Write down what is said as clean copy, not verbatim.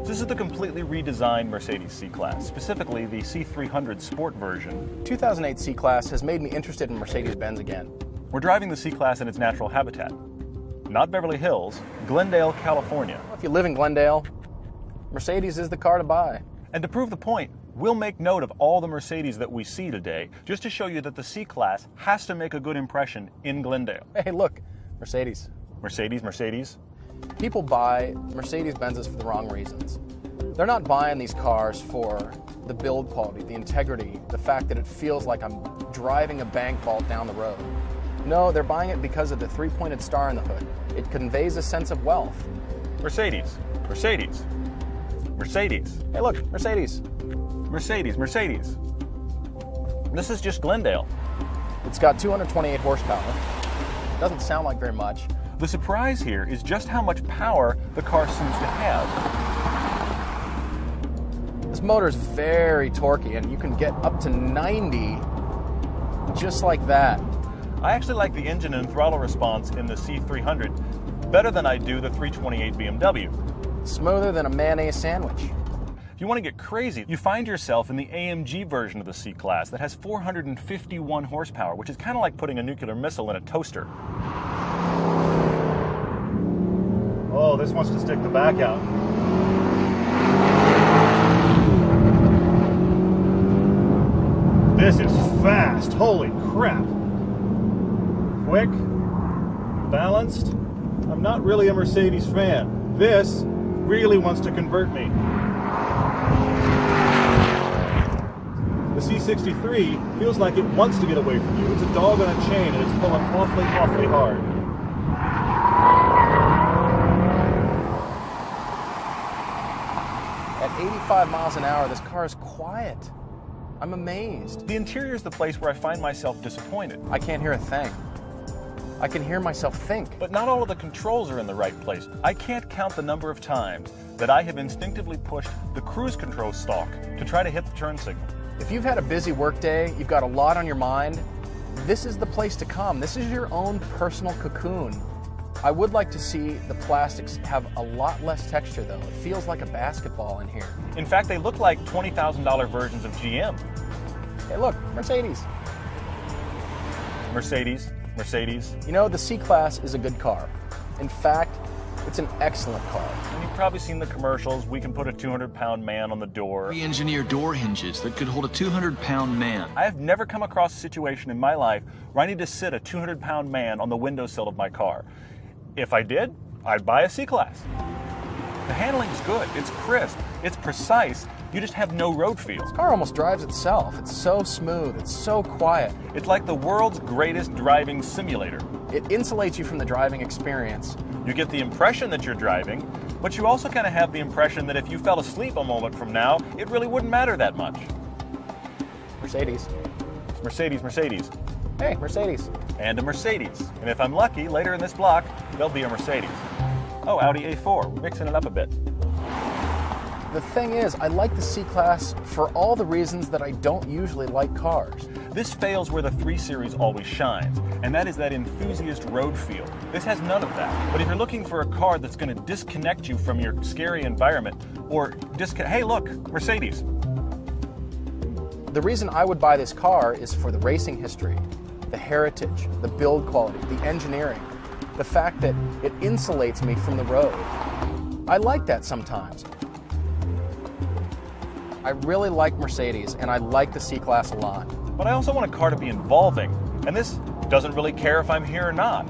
This is the completely redesigned Mercedes C-Class, specifically the C300 Sport version. 2008 C-Class has made me interested in Mercedes-Benz again. We're driving the C-Class in its natural habitat. Not Beverly Hills, Glendale, California. If you live in Glendale, Mercedes is the car to buy. And to prove the point, we'll make note of all the Mercedes that we see today, just to show you that the C-Class has to make a good impression in Glendale. Hey, look, Mercedes. Mercedes, Mercedes. People buy Mercedes-Benzes for the wrong reasons. They're not buying these cars for the build quality, the integrity, the fact that it feels like I'm driving a bank vault down the road. No, they're buying it because of the three-pointed star in the hood. It conveys a sense of wealth. Mercedes, Mercedes, Mercedes. Hey, look, Mercedes. Mercedes, Mercedes. This is just Glendale. It's got 228 horsepower. Doesn't sound like very much. The surprise here is just how much power the car seems to have. This motor is very torquey, and you can get up to 90 just like that. I actually like the engine and throttle response in the C300 better than I do the 328 BMW. Smoother than a mayonnaise sandwich. If you want to get crazy, you find yourself in the AMG version of the C-Class that has 451 horsepower, which is kind of like putting a nuclear missile in a toaster. Oh, this wants to stick the back out. This is fast, holy crap. Quick, balanced. I'm not really a Mercedes fan. This really wants to convert me. The C63 feels like it wants to get away from you. It's a dog on a chain and it's pulling awfully, awfully hard. At 85 miles an hour, this car is quiet. I'm amazed. The interior is the place where I find myself disappointed. I can't hear a thing. I can hear myself think. But not all of the controls are in the right place. I can't count the number of times that I have instinctively pushed the cruise control stalk to try to hit the turn signal. If you've had a busy workday, you've got a lot on your mind, this is the place to come. This is your own personal cocoon. I would like to see the plastics have a lot less texture though. It feels like a basketball in here. In fact, they look like $20,000 versions of GM. Hey look, Mercedes. Mercedes, Mercedes. You know, the C-Class is a good car. In fact, it's an excellent car. And you've probably seen the commercials. We can put a 200-pound man on the door. Re-engineer door hinges that could hold a 200-pound man. I have never come across a situation in my life where I need to sit a 200-pound man on the windowsill of my car. If I did, I'd buy a C-Class. The handling is good, it's crisp, it's precise, you just have no road feel. This car almost drives itself. It's so smooth, it's so quiet. It's like the world's greatest driving simulator. It insulates you from the driving experience. You get the impression that you're driving, but you also kind of have the impression that if you fell asleep a moment from now, it really wouldn't matter that much. Mercedes. Mercedes, Mercedes. Hey, Mercedes. And a Mercedes. And if I'm lucky, later in this block, there'll be a Mercedes. Oh, Audi A4. We're mixing it up a bit. The thing is, I like the C-Class for all the reasons that I don't usually like cars. This fails where the 3 Series always shines, and that is that enthusiast road feel. This has none of that. But if you're looking for a car that's going to disconnect you from your scary environment, or hey look, Mercedes. The reason I would buy this car is for the racing history, the heritage, the build quality, the engineering, the fact that it insulates me from the road. I like that sometimes. I really like Mercedes, and I like the C-Class a lot. But I also want a car to be involving, and this doesn't really care if I'm here or not.